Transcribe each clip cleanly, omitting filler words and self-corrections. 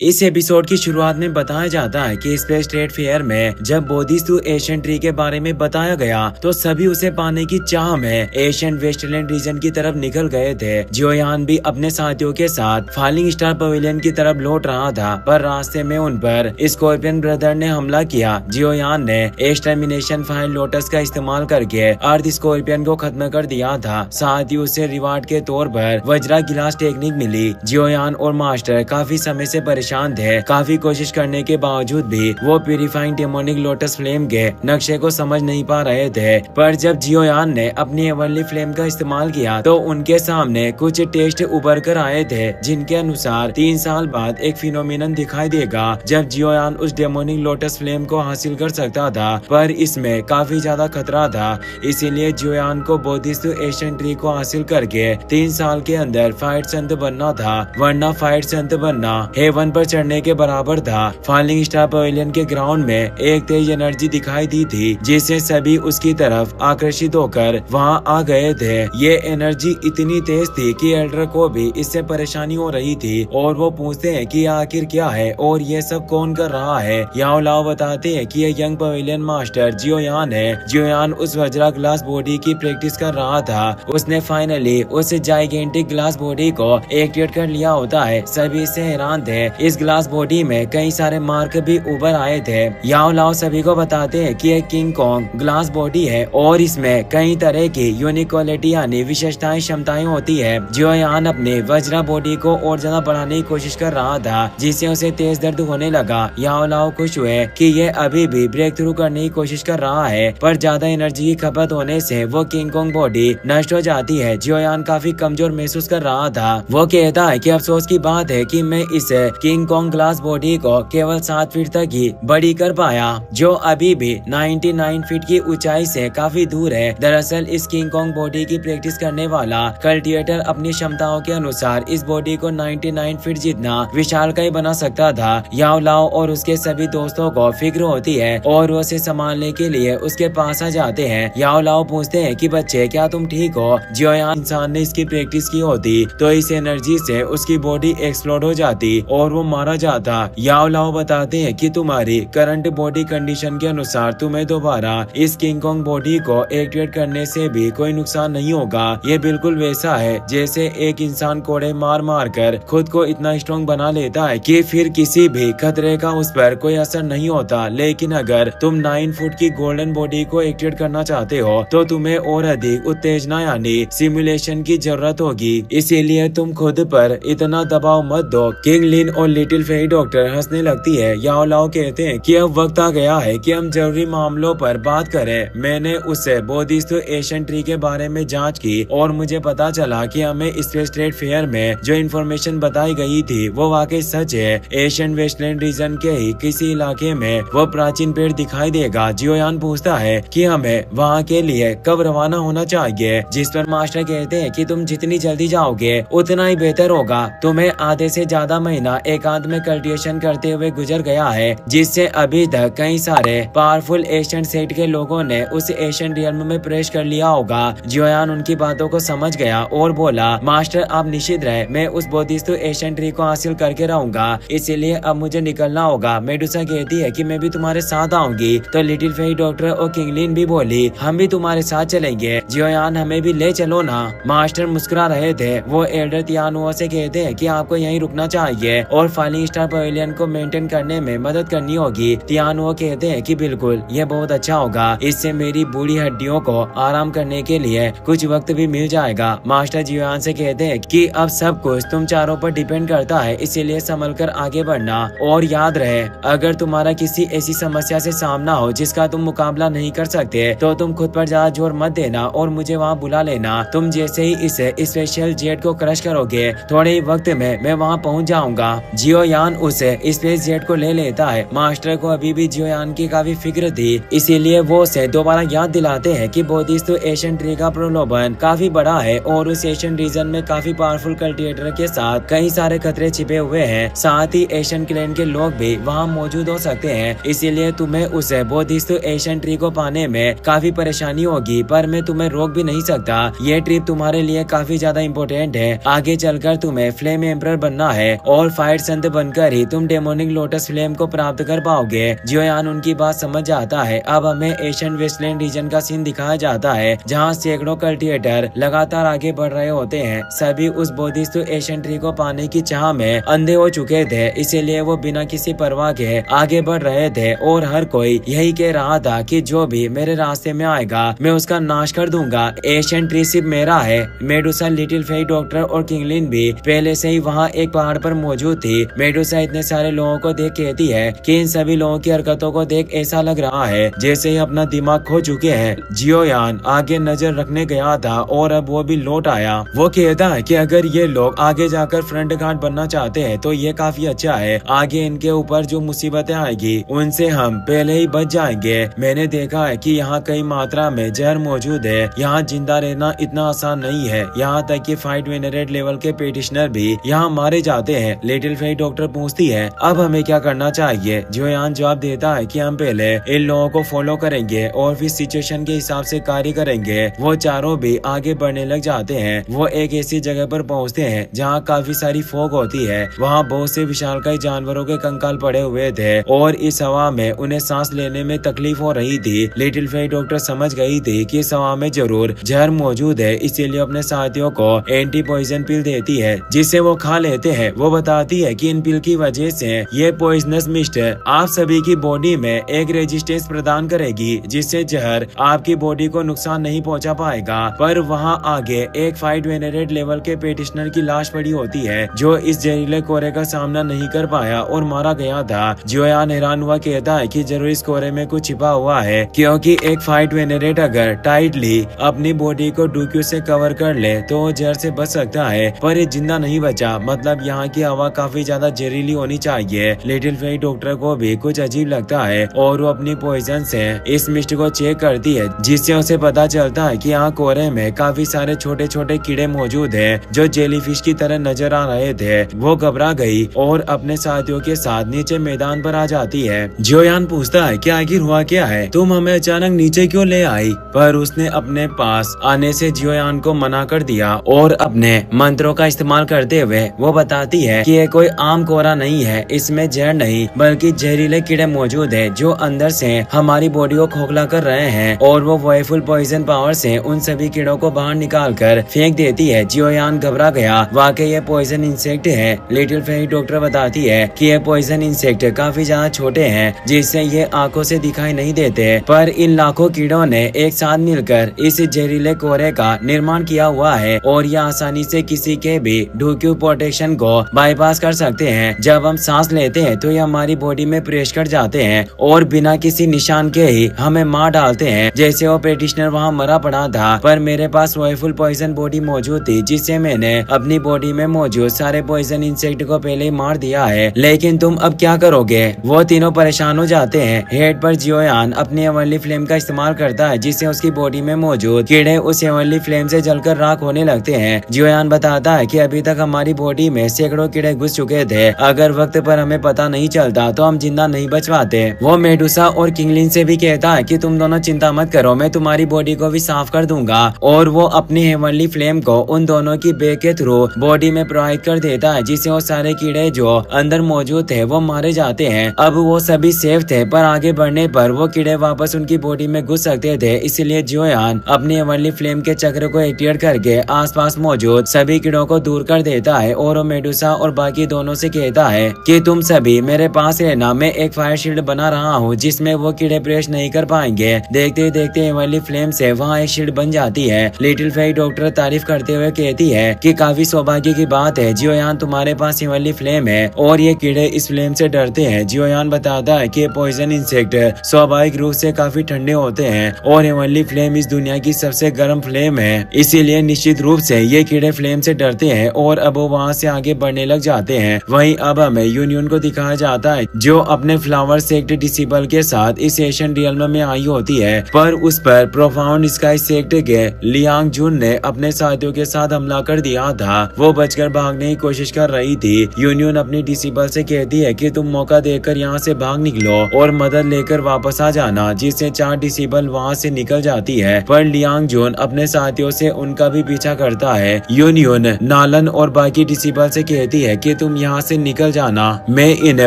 इस एपिसोड की शुरुआत में बताया जाता है कि स्पेस ट्रेड फेयर में जब बोधिसत्व एशियन ट्री के बारे में बताया गया तो सभी उसे पाने की चाह में एशियन वेस्टलैंड रीजन की तरफ निकल गए थे। जियोयान भी अपने साथियों के साथ फॉलिंग स्टार पवेलियन की तरफ लौट रहा था, पर रास्ते में उन पर स्कॉर्पियन ब्रदर ने हमला किया। जियोयान ने एक्सटर्मिनेशन फायर लोटस का इस्तेमाल करके अर्थ स्कॉर्पियन को खत्म कर दिया था। साथ ही उसे रिवार्ड के तौर पर वज्रा गिलास टेक्निक मिली। जियोयान और मास्टर काफी समय से परेशान थे। काफी कोशिश करने के बावजूद भी वो प्यूरिफाइंग डेमोनिक लोटस फ्लेम के नक्शे को समझ नहीं पा रहे थे। पर जब जियोयान ने अपनी एवरली फ्लेम का इस्तेमाल किया तो उनके सामने कुछ टेस्ट उभर कर आए थे, जिनके अनुसार 3 साल बाद एक फिनोमिनन दिखाई देगा जब जियोयान उस डेमोनिक लोटस फ्लेम को हासिल कर सकता था। पर इसमें काफी ज्यादा खतरा था, इसीलिए जियोयान को बोधिसत्व एशियन ट्री को हासिल करके 3 साल के अंदर फाइट संत बनना था, वरना फाइट संत बनना हेवन पर चढ़ने के बराबर था। फॉलिंग स्टार पवेलियन के ग्राउंड में एक तेज एनर्जी दिखाई दी थी, जिससे सभी उसकी तरफ आकर्षित होकर वहां आ गए थे। ये एनर्जी इतनी तेज थी कि एल्डर को भी इससे परेशानी हो रही थी और वो पूछते हैं कि आखिर क्या है और ये सब कौन कर रहा है। याओ लाओ बताते हैं कि ये यंग पवेलियन मास्टर जियोयान है। जियोयान उस वज्रा ग्लास बॉडी की प्रैक्टिस कर रहा था। उसने फाइनली उस जाइगेंटिक ग्लास बॉडी को एक्टिवेट कर लिया होता है। सभी इससे हैरान थे। इस ग्लास बॉडी में कई सारे मार्क भी उभर आए थे। याओ लाओ सभी को बताते हैं कि एक किंग कॉन्ग ग्लास बॉडी है और इसमें कई तरह की यूनिक क्वालिटी यानी विशेषताएं क्षमताएं होती है। जियोयान अपने वज्रा बॉडी को और ज्यादा बढ़ाने की कोशिश कर रहा था, जिससे उसे तेज दर्द होने लगा। याओ लाओ खुश हुए कि ये अभी भी ब्रेक थ्रू करने की कोशिश कर रहा है, पर ज्यादा एनर्जी की खपत होने से वो किंग कॉन्ग बॉडी नष्ट हो जाती है। जियोयान काफी कमजोर महसूस कर रहा था। वो कहता है कि अफसोस की बात है कि मैं इस किंग कॉन्ग ग्लास बॉडी को केवल 7 फीट तक ही बड़ी कर पाया, जो अभी भी 99 फीट की ऊंचाई से काफी दूर है। दरअसल इस किंग कॉन्ग बॉडी की प्रैक्टिस करने वाला कल्टिवेटर अपनी क्षमताओं के अनुसार इस बॉडी को 99 फीट जितना विशालकाय बना सकता था। याओ लाओ और उसके सभी दोस्तों को फिक्र होती है और वो उसे संभालने के लिए उसके पास आ जाते हैं। याओ लाओ पूछते हैं कि बच्चे क्या तुम ठीक हो? जियोयान इंसान ने इसकी प्रैक्टिस की होती तो इस एनर्जी से उसकी बॉडी एक्सप्लोड हो जाती और वो मारा जाता। याओ लाओ बताते हैं कि तुम्हारी करंट बॉडी कंडीशन के अनुसार तुम्हें दोबारा इस किंग कॉन्ग बॉडी को एक्टिवेट करने से भी कोई नुकसान नहीं होगा। ये बिल्कुल वैसा है जैसे एक इंसान कोड़े मार मार कर खुद को इतना स्ट्रॉन्ग बना लेता है कि फिर किसी भी खतरे का उस पर कोई असर नहीं होता। लेकिन अगर तुम 9 फुट की गोल्डन बॉडी को एक्टिवेट करना चाहते हो तो तुम्हें और अधिक उत्तेजना यानी सिमुलेशन की जरूरत होगी, इसीलिए तुम खुद पर इतना दबाव मत दो। किंग लिन और लिटिल फेरी डॉक्टर हंसने लगती है। याओ लाओ कहते हैं कि अब वक्त आ गया है कि हम जरूरी मामलों पर बात करें। मैंने उससे बोधिसत्व एशियन ट्री के बारे में जांच की और मुझे पता चला कि हमें स्पेस ट्रेड फेयर में जो इन्फॉर्मेशन बताई गई थी वो वाकई सच है। एशियन वेस्टलैंड रीजन के ही किसी इलाके में वो प्राचीन पेड़ दिखाई देगा। जियोयान पूछता है कि हमें वहाँ के लिए कब रवाना होना चाहिए, जिस पर मास्टर कहते हैं कि तुम जितनी जल्दी जाओगे उतना ही बेहतर होगा। तुम्हें आधे से ज्यादा महीना एकांत में कल्टिवेशन करते हुए गुजर गया है, जिससे अभी तक कई सारे पावरफुल एशियन सेट के लोगों ने उस एशियन रियल्म में प्रवेश कर लिया होगा। जियोयान उनकी बातों को समझ गया और बोला, मास्टर आप निश्चित रहे, मैं उस बोधिसत्व एशियन ट्री को हासिल करके रहूंगा, इसीलिए अब मुझे निकलना होगा। मेडुसा कहती है कि मैं भी तुम्हारे साथ आऊंगी, तो लिटिल फेरी डॉक्टर और किंगलिन भी बोली, हम भी तुम्हारे साथ चलेंगे। जियोयान हमें भी ले चलो ना। मास्टर मुस्कुरा रहे थे। वो एल्डर तियानुओ से कहते हैं कि आपको यहीं रुकना चाहिए और फॉलिंग स्टार पवेलियन को मेंटेन करने में मदद करनी होगी। तियानुओ कहते हैं कि बिल्कुल, ये बहुत अच्छा होगा, इससे मेरी बूढ़ी हड्डियों को आराम करने के लिए कुछ वक्त भी मिल जाएगा। मास्टर जियोयान से कहते हैं कि अब सब कुछ तुम चारों पर डिपेंड करता है, इसीलिए संभल कर आगे बढ़ना और याद रहे, अगर तुम्हारा किसी ऐसी समस्या से सामना हो जिसका तुम मुकाबला नहीं कर सकते तो तुम खुद पर ज्यादा जोर मत देना और मुझे वहाँ बुला लेना। तुम जैसे ही इस स्पेशल जेट को क्रश करोगे थोड़े ही वक्त में मैं वहाँ पहुँच जाऊंगा। जियोयान उसे स्पेस जेट को ले लेता है। मास्टर को अभी भी जियोयान की काफी फिक्र थी, इसीलिए वो उसे दोबारा याद दिलाते हैं कि बोधिसत्व एशियन ट्री का प्रलोभन काफी बड़ा है और उस एशियन रीजन में काफी पावरफुल कल्टिवेटर के साथ कई सारे खतरे छिपे हुए हैं। साथ ही एशियन क्लैन के लोग भी वहाँ मौजूद हो सकते हैं, इसीलिए तुम्हें उस बोधिसत्व एशियन ट्री को पाने में काफी परेशानी होगी, पर मैं तुम्हें रोक भी नहीं सकता। ये ट्रिप तुम्हारे लिए काफी ज्यादा इम्पोर्टेंट है। आगे चलकर तुम्हें फ्लेम एम्परर बनना है और फाइट संत बनकर ही तुम डेमोनिक लोटस फ्लेम को प्राप्त कर पाओगे। जियोयान उनकी बात समझ जाता है। अब हमें एशियन वेस्टलैंड रीजन का सीन दिखाया जाता है जहाँ सैकड़ों कल्टिवेटर लगातार आगे बढ़ रहे होते हैं। सभी उस बोधिसत्व एशियन ट्री को पाने की चाह में अंधे हो चुके थे, इसीलिए वो बिना किसी परवाह के आगे बढ़ रहे थे और हर कोई यही कह रहा था कि जो भी मेरे रास्ते में आएगा मैं उसका नाश कर दूंगा। एशियन ट्री सिर्फ मेरा है। मेडुसा, लिटिल फेई डॉक्टर और किंगलिन भी पहले से ही वहाँ एक पहाड़ पर मौजूद थी। मेडुसा इतने सारे लोगों को देख कहती है कि इन सभी लोगों की हरकतों को देख ऐसा लग रहा है जैसे ही अपना दिमाग खो चुके हैं। जियोयान आगे नजर रखने गया था और अब वो भी लौट आया। वो कहता है कि अगर ये लोग आगे जाकर फ्रंट गार्ड बनना चाहते हैं तो ये काफी अच्छा है। आगे इनके ऊपर जो मुसीबतें आएगी उनसे हम पहले ही बच जाएंगे। मैंने देखा है कि यहाँ कई मात्रा में जहर मौजूद है। यहाँ जिंदा रहना इतना आसान नहीं है। यहाँ तक कि फाइट वेनरेट लेवल के पेटिशनर भी यहाँ मारे जाते हैं। लिटिल फेई डॉक्टर पूछती है अब हमें क्या करना चाहिए। जियोयान जवाब देता है कि हम पहले इन लोगों को फॉलो करेंगे और फिर सिचुएशन के हिसाब से कार्य करेंगे। वो चारों भी आगे बढ़ने लग जाते हैं। वो एक ऐसी जगह पर पहुँचते हैं जहाँ काफी सारी फॉग होती है। वहाँ बहुत से विशालकाय जानवरों के कंकाल पड़े हुए थे और इस हवा में उन्हें सांस लेने में तकलीफ हो रही थी। लिटिल फेई डॉक्टर समझ गई थी कि इस हवा में जरूर जहर मौजूद है, इसीलिए अपने साथियों को एंटी पॉइजन पिल देती है जिसे वो खा लेते हैं। वो बताती है कि इन पिल की वजह से ये पॉइजनस मिस्ट आप सभी की बॉडी में एक रेजिस्टेंस प्रदान करेगी जिससे जहर आपकी बॉडी को नुकसान नहीं पहुंचा पाएगा। पर वहाँ आगे एक फाइट वेनरेट लेवल के पेटिशनर की लाश पड़ी होती है जो इस जहरीले कोहरे का सामना नहीं कर पाया और मारा गया था। जियोयान हैरान हुआ कहता है कि जरूर इस कोहरे में कुछ छिपा हुआ है, क्योंकि एक फाइट वेनरेट अगर टाइटली अपनी बॉडी को डुक्यू से कवर कर ले तो वो जहर से बच सकता है, पर ये जिंदा नहीं बचा। मतलब यहाँ की हवा काफी ज्यादा जहरीली होनी चाहिए। लिटिल फेई डॉक्टर को भी कुछ अजीब लगता है और वो अपनी पॉइजन से इस मिस्ट को चेक करती है जिससे उसे पता चलता है कि यहाँ कोहरे में काफी सारे छोटे छोटे कीड़े मौजूद हैं जो जेलीफिश की तरह नजर आ रहे थे। वो घबरा गई और अपने साथियों के साथ नीचे मैदान पर आ जाती है। जियोयान पूछता है कि आखिर हुआ क्या है, तुम हमें अचानक नीचे क्यों ले आई? पर उसने अपने पास आने से जियोयान को मना कर दिया और अपने मंत्रों का इस्तेमाल करते हुए वो बताती है कि ये कोई आम कोहरा नहीं है, इसमें जहर नहीं बल्कि जहरीले कीड़े मौजूद है जो अंदर से हमारी बॉडी को खोखला कर रहे हैं और वो वॉयफुल पॉइजन पावर से उन सभी कीड़ों को बाहर निकाल कर फेंक देती है। जियोयान घबरा गया, वाकई ये पॉइजन इंसेक्ट है। लिटिल फेई डॉक्टर बताती है कि ये पॉइजन इंसेक्ट काफी ज्यादा छोटे हैं जिससे ये आंखों से दिखाई नहीं देते, पर इन लाखों कीड़ों ने एक साथ मिलकर इस जहरीले कोहरे का निर्माण किया हुआ है और ये आसानी से किसी के भी डुक्यू प्रोटेक्शन को बाईपास कर सकते हैं। जब हम सांस लेते हैं तो ये हमारी बॉडी में प्रवेश कर जाते हैं और बिना किसी निशान के ही हमें मार डालते हैं। जैसे वो पेटिशनर वहाँ मरा पड़ा था, पर मेरे पास वॉयफुल पॉइजन बॉडी मौजूद थी जिससे मैंने अपनी बॉडी में मौजूद सारे पॉइजन इंसेक्ट को पहले ही मार दिया है। लेकिन तुम अब क्या करोगे? वो तीनों परेशान हो जाते हैं। हेड पर जियोयान अपनी हेवनली फ्लेम का इस्तेमाल करता है जिससे उसकी बॉडी में मौजूद कीड़े उस हेवनली फ्लेम से जलकर राख होने लगते हैं। जियोयान बताता है कि अभी तक हमारी बॉडी में सैकड़ों कीड़े घुस चुके थे, अगर वक्त पर हमें पता नहीं चलता तो हम जिंदा नहीं बच पाते। वो मेडुसा और किंगलिन से भी कहता है कि तुम दोनों चिंता मत करो, मैं तुम्हारी बॉडी को भी साफ कर दूंगा और वो अपनी हेवनली फ्लेम को उन दोनों की बे के थ्रू बॉडी में प्रवाहित कर देता है जिससे वो सारे कीड़े जो अंदर मौजूद थे वो मारे जाते हैं। अब वो सभी सेफ थे, पर आगे बढ़ने पर वो कीड़े वापस उनकी बॉडी में घुस सकते थे, इसलिए जियोयान अपनी हेवनली फ्लेम के चक्र को एक्टिवेट करके आसपास मौजूद सभी कीड़ों को दूर कर देता है और वो मेडुसा और बाकी दोनों से कहता है कि तुम सभी मेरे पास रहना, मैं एक फायर शील्ड बना रहा हूँ जिसमें वो कीड़े प्रवेश नहीं कर पाएंगे। देखते ही देखते हेवनली फ्लेम से वहाँ एक शील्ड बन जाती है। लिटिल फेई डॉक्टर तारीफ करते हुए कहती है कि काफी सौभाग्य की बात है जियोयान, तुम्हारे पास हेवनली फ्लेम है और ये कीड़े इस फ्लेम से डरते हैं। जियोयान बताता है कि पॉइजन इंसेक्ट स्वाभाविक रूप से काफी ठंडे होते हैं और हेवनली फ्लेम इस दुनिया की सबसे गर्म फ्लेम है, इसीलिए निश्चित रूप से ये कीड़े फ्लेम से डरते हैं और अब वो वहाँ से आगे बढ़ने लग जाते हैं। वहीं अब हमें यूनियन को दिखाया जाता है जो अपने फ्लावर सेक्ट डिसिबल के साथ इस एशियन रियल्म में आई होती है, पर उस पर प्रोफाउंड स्काई सेक्ट के लियांग जुन ने अपने साथियों के साथ हमला कर दिया था। वो बचकर भागने की कोशिश कर रही थी। यूनियन अपनी डिसिबल से कहती है कि तुम मौका देकर यहाँ से भाग निकलो और मदद लेकर वापस आ जाना, जिससे 4 डिसिबल वहाँ से निकल जाती है, पर लियांग जुन अपने साथियों से उनका भी पीछा करता है। यूनियन नालन और बाकी डिसिबल से कहती है कि तुम तुम यहाँ से निकल जाना। मैं इन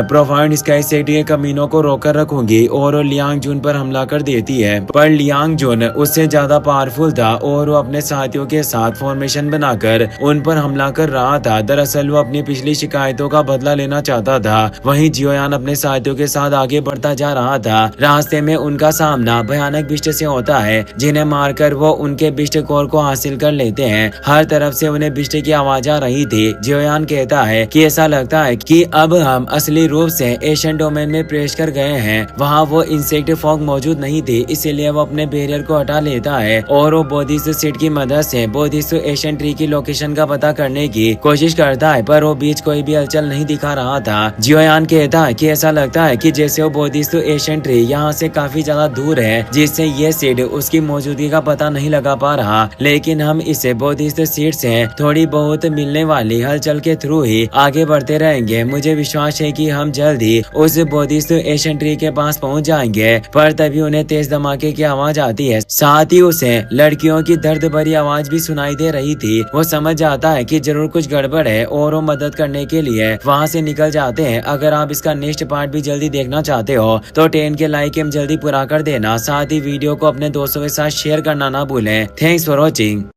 प्रोफाउंड स्काई सिटी के कमीनों को रोकर रखूंगी। और वो लियांग जुन पर हमला कर देती है, पर लियांग जुन उससे ज्यादा पावरफुल था और वो अपने साथियों के साथ फॉर्मेशन बनाकर उन पर हमला कर रहा था। दरअसल वो अपनी पिछली शिकायतों का बदला लेना चाहता था। वहीं जियोयान अपने साथियों के साथ आगे बढ़ता जा रहा था। रास्ते में उनका सामना भयानक बिस्ट से होता है, जिन्हें मारकर वो उनके बिस्ट कोर को हासिल कर लेते हैं। हर तरफ से उन्हें बिस्ट की आवाज आ रही थी। जियोयान कहता है कि ऐसा लगता है कि अब हम असली रूप से एशियन डोमेन में प्रवेश कर गए हैं। वहाँ वो इंसेक्ट फॉग मौजूद नहीं थी, इसीलिए वो अपने बैरियर को हटा लेता है और वो बोधिसत्व सीट की मदद से बोधिसत्व एशियन ट्री की लोकेशन का पता करने की कोशिश करता है, पर वो बीच कोई भी हलचल नहीं दिखा रहा था। जियोयान कहता है कि ऐसा लगता है कि जैसे वो बोधिसत्व एशियन ट्री यहाँ से काफी ज्यादा दूर है, जिससे ये सीड उसकी मौजूदगी का पता नहीं लगा पा रहा। लेकिन हम इसे बोधिसत्व सीड से थोड़ी बहुत मिलने वाली हलचल के थ्रू ही आगे बढ़ते रहेंगे। मुझे विश्वास है कि हम जल्द ही उस बोधिसत्व एशियन ट्री के पास पहुंच जाएंगे। पर तभी उन्हें तेज धमाके की आवाज आती है। साथ ही उसे लड़कियों की दर्द भरी आवाज भी सुनाई दे रही थी। वो समझ जाता है कि जरूर कुछ गड़बड़ है और वो मदद करने के लिए वहाँ से निकल जाते हैं। अगर आप इसका नेक्स्ट पार्ट भी जल्दी देखना चाहते हो तो 10 के लाइक हम जल्दी पूरा कर देना। साथ ही वीडियो को अपने दोस्तों के साथ शेयर करना ना भूलें। Thanks for watching.